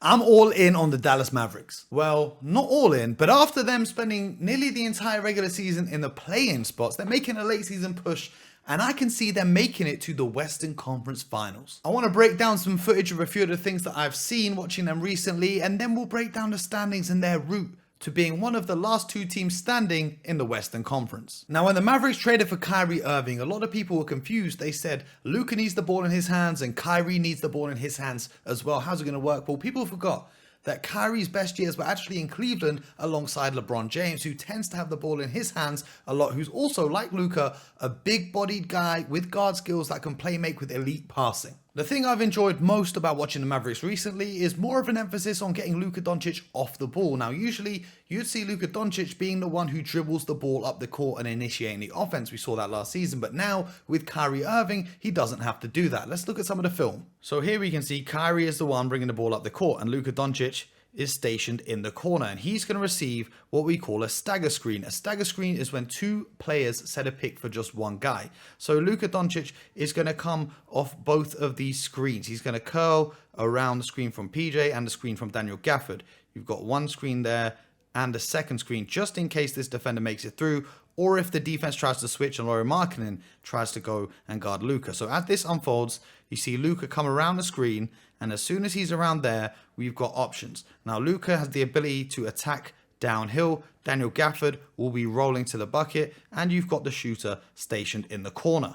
I'm all in on the Dallas Mavericks. Well, not all in, but after them spending nearly the entire regular season in the play-in spots, they're making a late season push, and I can see them making it to the Western Conference Finals. I want to break down some footage of a few of the things that I've seen watching them recently, and then we'll break down the standings and their route to being one of the last two teams standing in the Western Conference. Now, when the Mavericks traded for Kyrie Irving, a lot of people were confused. They said Luka needs the ball in his hands and Kyrie needs the ball in his hands as well. How's it going to work? Well, people forgot that Kyrie's best years were actually in Cleveland alongside LeBron James, who tends to have the ball in his hands a lot, who's also, like Luka, a big-bodied guy with guard skills that can play make with elite passing. The thing I've enjoyed most about watching the Mavericks recently is more of an emphasis on getting Luka Doncic off the ball. Now, usually you'd see Luka Doncic being the one who dribbles the ball up the court and initiating the offense. We saw that last season, but now with Kyrie Irving, he doesn't have to do that. Let's look at some of the film. So here we can see Kyrie is the one bringing the ball up the court, and Luka Doncic is stationed in the corner, and he's going to receive what we call a stagger screen. A stagger screen is when two players set a pick for just one guy. So Luka Doncic is going to come off both of these screens. He's going to curl around the screen from PJ and the screen from Daniel Gafford. You've got one screen there and a second screen just in case this defender makes it through, or if the defense tries to switch and Lauri Markkanen tries to go and guard Luka. So as this unfolds, you see Luka come around the screen, and as soon as he's around there, we've got options. Now, Luka has the ability to attack downhill. Daniel Gafford will be rolling to the bucket, and you've got the shooter stationed in the corner.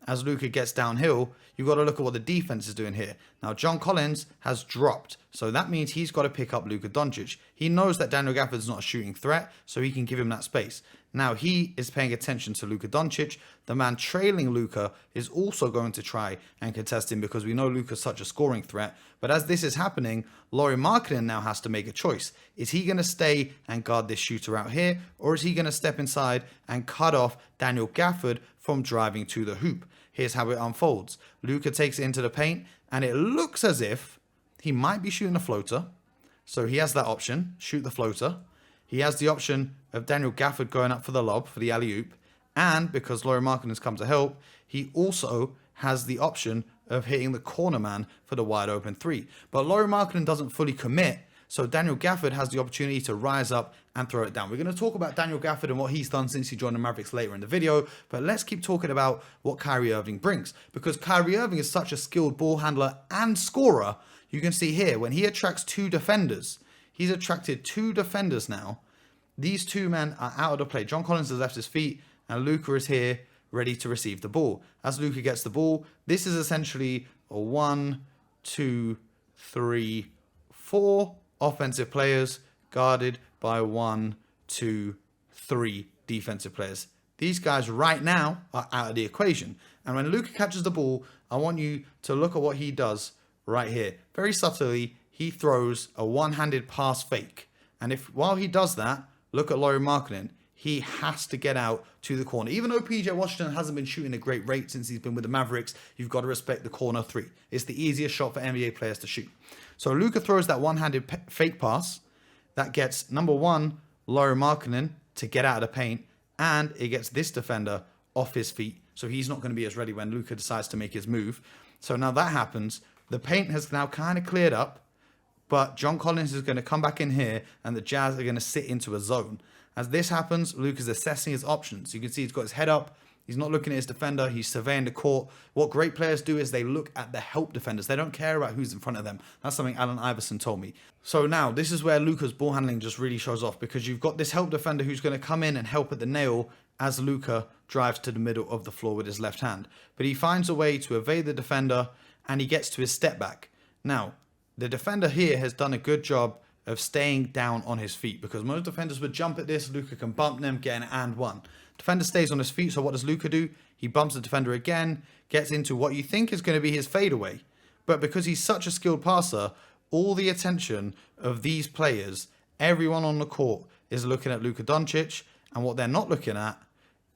As Luka gets downhill, you've got to look at what the defense is doing here. Now, John Collins has dropped, so that means he's got to pick up Luka Doncic. He knows that Daniel Gafford is not a shooting threat, so he can give him that space. Now, he is paying attention to Luka Doncic. The man trailing Luka is also going to try and contest him because we know Luka's such a scoring threat. But as this is happening, Lauri Markkanen now has to make a choice. Is he going to stay and guard this shooter out here, or is he going to step inside and cut off Daniel Gafford from driving to the hoop? Here's how it unfolds. Luka takes it into the paint, and it looks as if he might be shooting a floater. So he has that option, shoot the floater. He has the option of Daniel Gafford going up for the lob, for the alley-oop. And because Lauri Markkanen has come to help, he also has the option of hitting the corner man for the wide open three. But Lauri Markkanen doesn't fully commit, so Daniel Gafford has the opportunity to rise up and throw it down. We're going to talk about Daniel Gafford and what he's done since he joined the Mavericks later in the video, but let's keep talking about what Kyrie Irving brings. Because Kyrie Irving is such a skilled ball handler and scorer. You can see here, when he attracts two defenders, he's attracted two defenders now. These two men are out of the play. John Collins has left his feet, and Luka is here ready to receive the ball. As Luka gets the ball, this is essentially a 1, 2, 3, 4 offensive players guarded by 1, 2, 3 defensive players. These guys right now are out of the equation. And when Luka catches the ball, I want you to look at what he does right here. Very subtly, he throws a one-handed pass fake. And if while he does that, look at Lauri Markkanen. He has to get out to the corner. Even though PJ Washington hasn't been shooting a great rate since he's been with the Mavericks, you've got to respect the corner three. It's the easiest shot for NBA players to shoot. So Luka throws that one-handed fake pass. That gets, number one, Lauri Markkanen to get out of the paint. And it gets this defender off his feet. So he's not going to be as ready when Luka decides to make his move. So now that happens. The paint has now kind of cleared up. But John Collins is going to come back in here, and the Jazz are going to sit into a zone. As this happens, Luka's assessing his options. You can see he's got his head up. He's not looking at his defender. He's surveying the court. What great players do is they look at the help defenders. They don't care about who's in front of them. That's something Allen Iverson told me. So now, this is where Luka's ball handling just really shows off, because you've got this help defender who's going to come in and help at the nail as Luka drives to the middle of the floor with his left hand. But he finds a way to evade the defender, and he gets to his step back. Now, the defender here has done a good job of staying down on his feet, because most defenders would jump at this. Luka can bump them, get an and one. Defender stays on his feet, so what does Luka do? He bumps the defender again, gets into what you think is going to be his fadeaway. But because he's such a skilled passer, all the attention of these players, everyone on the court, is looking at Luka Doncic, and what they're not looking at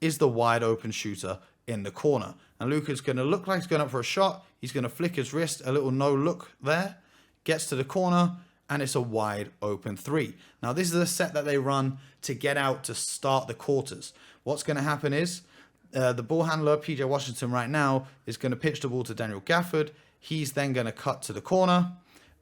is the wide open shooter in the corner. And Luka's going to look like he's going up for a shot. He's going to flick his wrist, a little no look there, gets to the corner, and it's a wide open three. Now, this is a set that they run to get out to start the quarters. What's going to happen is the ball handler, PJ Washington, right now is going to pitch the ball to Daniel Gafford. He's then going to cut to the corner.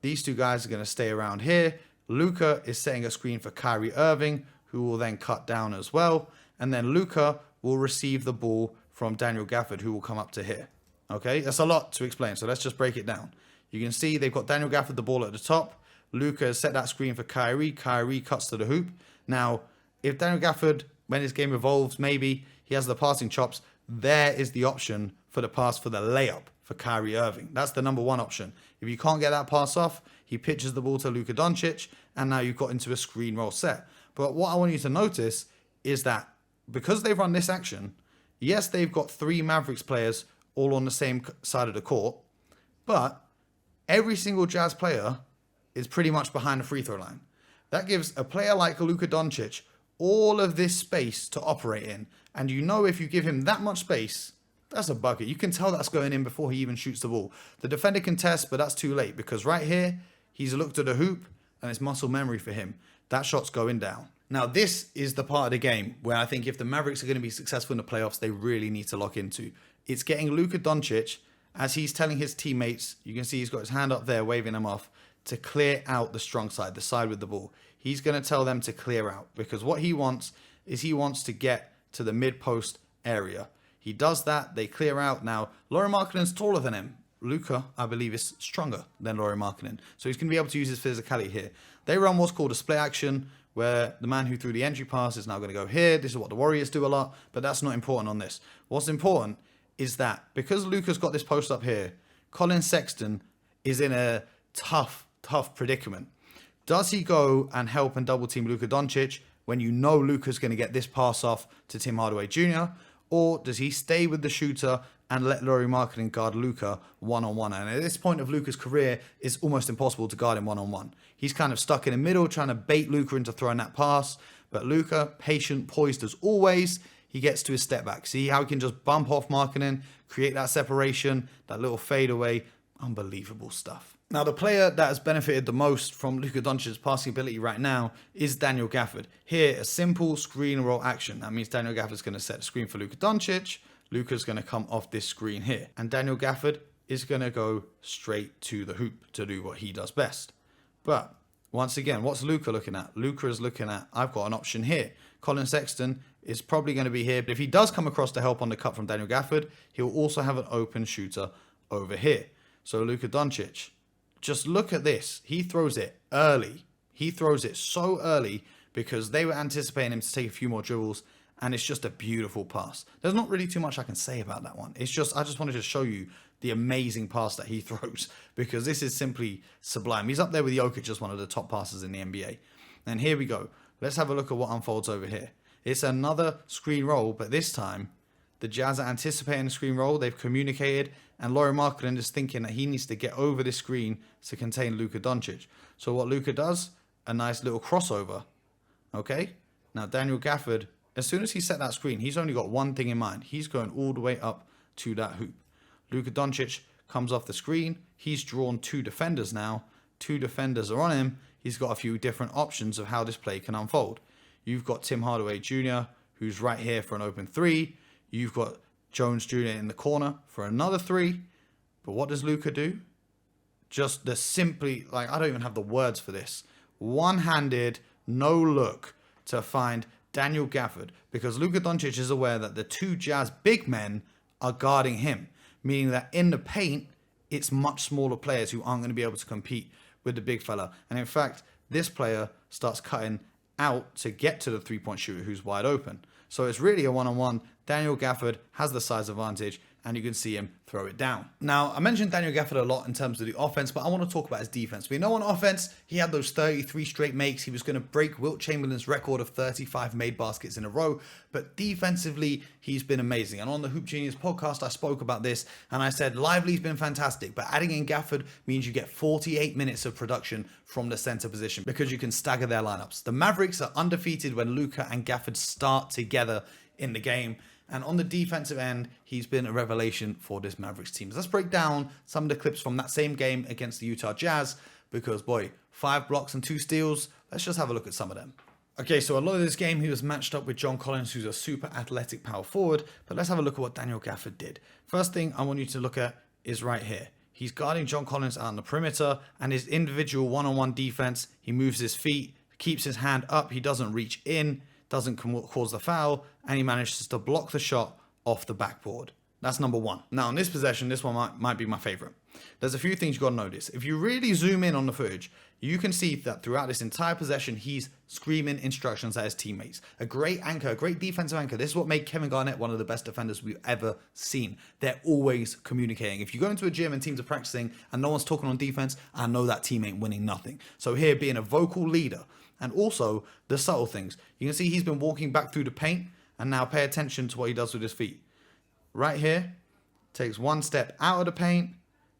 These two guys are going to stay around here. Luka is setting a screen for Kyrie Irving, who will then cut down as well. And then Luka will receive the ball from Daniel Gafford, who will come up to here. Okay, that's a lot to explain, so let's just break it down. You can see they've got Daniel Gafford the ball at the top. Luka has set that screen for Kyrie. Kyrie cuts to the hoop. Now, if Daniel Gafford, when his game evolves, maybe he has the passing chops, there is the option for the pass for the layup for Kyrie Irving. That's the number one option. If you can't get that pass off, he pitches the ball to Luka Doncic, and now you've got into a screen roll set. But what I want you to notice is that because they've run this action, yes, they've got 3 Mavericks players all on the same side of the court, but every single Jazz player is pretty much behind the free throw line. That gives a player like Luka Doncic all of this space to operate in. And you know, if you give him that much space, that's a bucket. You can tell that's going in before he even shoots the ball. The defender can test, but that's too late because right here, he's looked at the hoop and it's muscle memory for him. That shot's going down. Now, this is the part of the game where I think if the Mavericks are going to be successful in the playoffs, they really need to lock into. It's getting Luka Doncic, as he's telling his teammates, you can see he's got his hand up there, waving them off, to clear out the strong side, the side with the ball. He's going to tell them to clear out because what he wants is he wants to get to the mid-post area. He does that, they clear out. Now, Lauri Markkanen's taller than him. Luka, I believe, is stronger than Lauri Markkanen. So he's going to be able to use his physicality here. They run what's called a split action, where the man who threw the entry pass is now going to go here. This is what the Warriors do a lot, but that's not important on this. What's important is that because Luka's got this post up here, Colin Sexton is in a tough predicament. Does he go and help and double team Luka Doncic when you know Luka's going to get this pass off to Tim Hardaway Jr.? Or does he stay with the shooter and let Lauri Markkanen guard Luka one-on-one? And at this point of Luka's career, it's almost impossible to guard him one-on-one. He's kind of stuck in the middle, trying to bait Luka into throwing that pass. But Luka, patient, poised as always, he gets to his step back. See how he can just bump off Markkanen, create that separation, that little fadeaway. Unbelievable stuff. Now, the player that has benefited the most from Luka Doncic's passing ability right now is Daniel Gafford. Here, a simple screen roll action. That means Daniel Gafford's going to set the screen for Luka Doncic. Luka's going to come off this screen here. And Daniel Gafford is going to go straight to the hoop to do what he does best. But once again, what's Luka looking at? Luka is looking at, I've got an option here. Colin Sexton is probably going to be here. But if he does come across to help on the cut from Daniel Gafford, he'll also have an open shooter over here. So Luka Doncic, just look at this. He throws it early. He throws it so early because they were anticipating him to take a few more dribbles, and it's just a beautiful pass. There's not really too much I can say about that one. It's just, I just wanted to show you the amazing pass that he throws because this is simply sublime. He's up there with Jokic as one of the top passers in the NBA. And here we go. Let's have a look at what unfolds over here. It's another screen roll, but this time the Jazz are anticipating the screen roll. They've communicated, and Lauri Markkanen is thinking that he needs to get over this screen to contain Luka Doncic. So what Luka does, a nice little crossover. Okay? Now Daniel Gafford, as soon as he set that screen, he's only got one thing in mind. He's going all the way up to that hoop. Luka Doncic comes off the screen. He's drawn 2 defenders now. 2 defenders are on him. He's got a few different options of how this play can unfold. You've got Tim Hardaway Jr., who's right here for an open 3. You've got Jones Jr. in the corner for another 3. But what does Luka do? Just the simply, like, I don't even have the words for this. One-handed, no look to find Daniel Gafford, because Luka Doncic is aware that the 2 Jazz big men are guarding him, meaning that in the paint, it's much smaller players who aren't going to be able to compete with the big fella. And in fact, this player starts cutting out to get to the three-point shooter who's wide open. So it's really a one-on-one. Daniel Gafford has the size advantage, and you can see him throw it down. Now, I mentioned Daniel Gafford a lot in terms of the offense, but I want to talk about his defense. We know on offense, he had those 33 straight makes. He was going to break Wilt Chamberlain's record of 35 made baskets in a row, but defensively, he's been amazing. And on the Hoop Genius podcast, I spoke about this, and I said Lively's been fantastic, but adding in Gafford means you get 48 minutes of production from the center position because you can stagger their lineups. The Mavericks are undefeated when Luka and Gafford start together in the game. And on the defensive end, he's been a revelation for this Mavericks team. So let's break down some of the clips from that same game against the Utah Jazz because, boy, 5 blocks and 2 steals. Let's just have a look at some of them. Okay, so a lot of this game, he was matched up with John Collins, who's a super athletic power forward. But let's have a look at what Daniel Gafford did. First thing I want you to look at is right here. He's guarding John Collins out on the perimeter, and his individual one-on-one defense, he moves his feet, keeps his hand up, he doesn't reach in, doesn't cause the foul, and he manages to block the shot off the backboard. That's number one. Now, in this possession, this one might be my favorite. There's a few things you got to notice. If you really zoom in on the footage, you can see that throughout this entire possession, he's screaming instructions at his teammates. A great anchor, a great defensive anchor. This is what made Kevin Garnett one of the best defenders we've ever seen. They're always communicating. If you go into a gym and teams are practicing and no one's talking on defense, I know that team ain't winning nothing. So here, being a vocal leader, and also the subtle things. You can see he's been walking back through the paint, and now pay attention to what he does with his feet. Right here, takes one step out of the paint,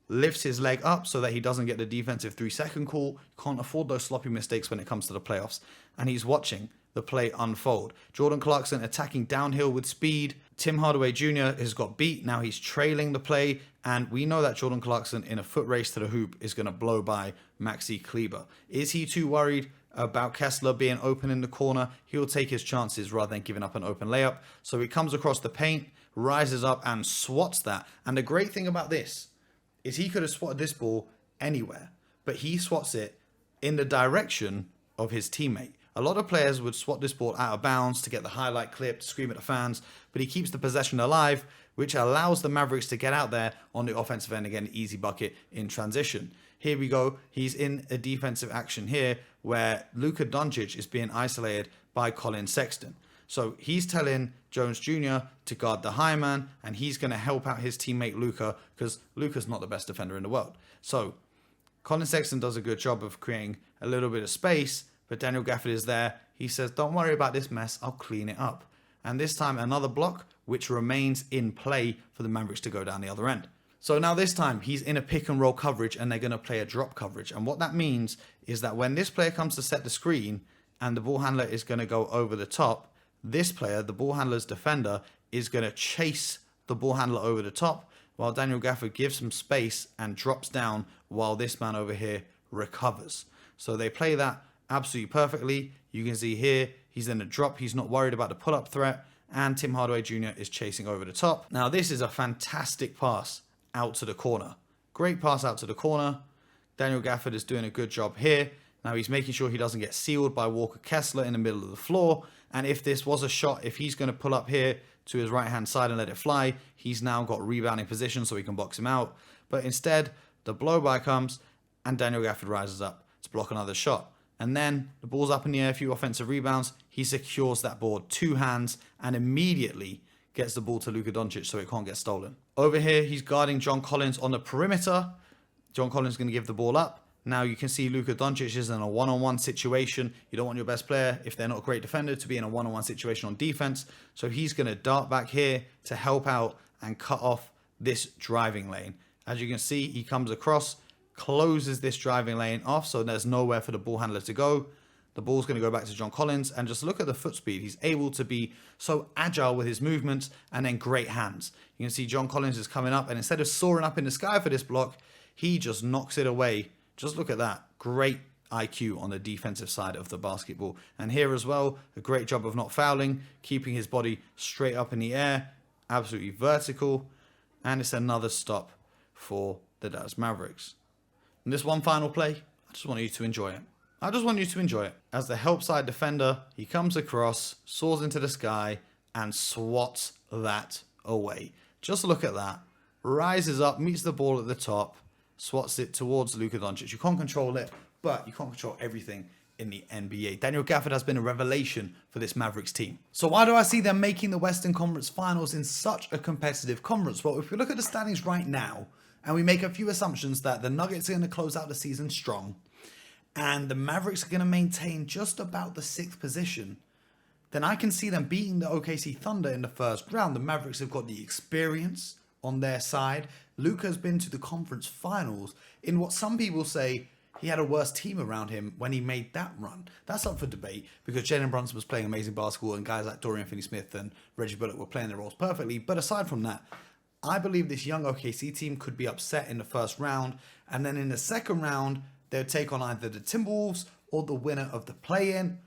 lifts his leg up so that he doesn't get the defensive 3-second call. You can't afford those sloppy mistakes when it comes to the playoffs. And he's watching the play unfold. Jordan Clarkson attacking downhill with speed. Tim Hardaway Jr. has got beat. Now he's trailing the play. And we know that Jordan Clarkson in a foot race to the hoop is going to blow by Maxi Kleber. Is he too worried about Kessler being open in the corner? He'll take his chances rather than giving up an open layup. So he comes across the paint, rises up and swats that. And the great thing about this is he could have swatted this ball anywhere, but he swats it in the direction of his teammate. A lot of players would swat this ball out of bounds to get the highlight clip, to scream at the fans, but he keeps the possession alive, which allows the Mavericks to get out there on the offensive end and get an easy bucket in transition. Here we go. He's in a defensive action here where Luka Doncic is being isolated by Colin Sexton. So he's telling Jones Jr. to guard the high man, and he's going to help out his teammate Luka because Luka's not the best defender in the world. So Colin Sexton does a good job of creating a little bit of space, but Daniel Gafford is there. He says, don't worry about this mess, I'll clean it up. And this time another block, which remains in play for the Mavericks to go down the other end. So now this time he's in a pick and roll coverage and they're going to play a drop coverage. And what that means is that when this player comes to set the screen and the ball handler is going to go over the top, this player, the ball handler's defender, is going to chase the ball handler over the top while Daniel Gafford gives some space and drops down while this man over here recovers. So they play that absolutely perfectly. You can see here, he's in a drop. He's not worried about the pull-up threat. And Tim Hardaway Jr. is chasing over the top. Now, this is a fantastic pass out to the corner. Great pass out to the corner. Daniel Gafford is doing a good job here. Now, he's making sure he doesn't get sealed by Walker Kessler in the middle of the floor. And if this was a shot, if he's going to pull up here to his right-hand side and let it fly, he's now got rebounding position so he can box him out. But instead, the blow-by comes and Daniel Gafford rises up to block another shot. And then the ball's up in the air, a few offensive rebounds. He secures that board, two hands, and immediately gets the ball to Luka Doncic so it can't get stolen. Over here, he's guarding John Collins on the perimeter. John Collins is going to give the ball up. Now you can see Luka Doncic is in a one-on-one situation. You don't want your best player, if they're not a great defender, to be in a one-on-one situation on defense. So he's going to dart back here to help out and cut off this driving lane. As you can see, he comes across, closes this driving lane off, so there's nowhere for the ball handler to go. The ball's going to go back to John Collins, and just look at the foot speed. He's able to be so agile with his movements and then great hands. You can see John Collins is coming up, and instead of soaring up in the sky for this block, he just knocks it away. Just look at that. Great IQ on the defensive side of the basketball. And here as well, a great job of not fouling, keeping his body straight up in the air, absolutely vertical. And it's another stop for the Dallas Mavericks. And this one final play, I just want you to enjoy it. I just want you to enjoy it. As the help side defender, he comes across, soars into the sky, and swats that away. Just look at that. Rises up, meets the ball at the top, swats it towards Luka Doncic. You can't control it, but you can't control everything in the NBA. Daniel Gafford has been a revelation for this Mavericks team. So why do I see them making the Western Conference Finals in such a competitive conference? Well, if we look at the standings right now, and we make a few assumptions that the Nuggets are going to close out the season strong, and the Mavericks are going to maintain just about the 6th position, then I can see them beating the OKC Thunder in the first round. The Mavericks have got the experience on their side. Luka's been to the conference finals in what some people say he had a worse team around him when he made that run. That's up for debate because Jalen Brunson was playing amazing basketball and guys like Dorian Finney-Smith and Reggie Bullock were playing their roles perfectly. But aside from that, I believe this young OKC team could be upset in the first round, and then in the second round, they'll take on either the Timberwolves or the winner of the play-in.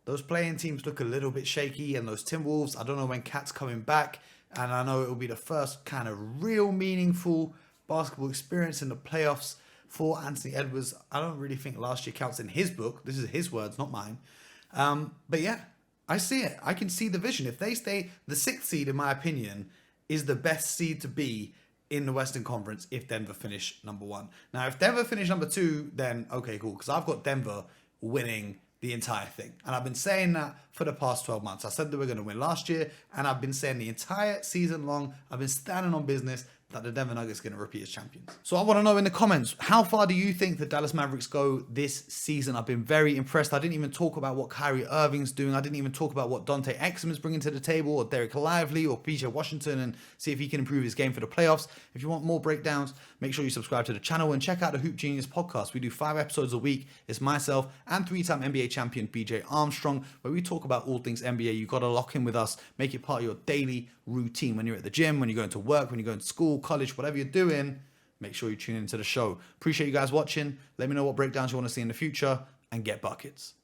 Those play-in teams look a little bit shaky, and those Timberwolves, I don't know when Cat's coming back, and I know it will be the first kind of real meaningful basketball experience in the playoffs for Anthony Edwards. I don't really think last year counts in his book. This is his words, not mine. But yeah, I see it. I can see the vision. If they stay, the 6th seed, in my opinion, is the best seed to be in the Western Conference if Denver finish number 1. Now, if Denver finish number 2, then okay, cool. Because I've got Denver winning the entire thing. And I've been saying that for the past 12 months. I said they were going to win last year, and I've been saying the entire season long, I've been standing on business that the Denver Nuggets are going to repeat as champions. So I want to know in the comments, how far do you think the Dallas Mavericks go this season? I've been very impressed. I didn't even talk about what Kyrie Irving's doing. I didn't even talk about what Dante Exum is bringing to the table, or Derek Lively, or PJ Washington, and see if he can improve his game for the playoffs. If you want more breakdowns, make sure you subscribe to the channel and check out the Hoop Genius podcast. We do 5 episodes a week. It's myself and 3-time NBA champion BJ Armstrong, where we talk about all things NBA. You got to lock in with us. Make it part of your daily routine when you're at the gym, when you're going to work, when you're going to school, college, whatever you're doing. Make sure you tune into the show. Appreciate you guys watching. Let me know what breakdowns you want to see in the future, and get buckets.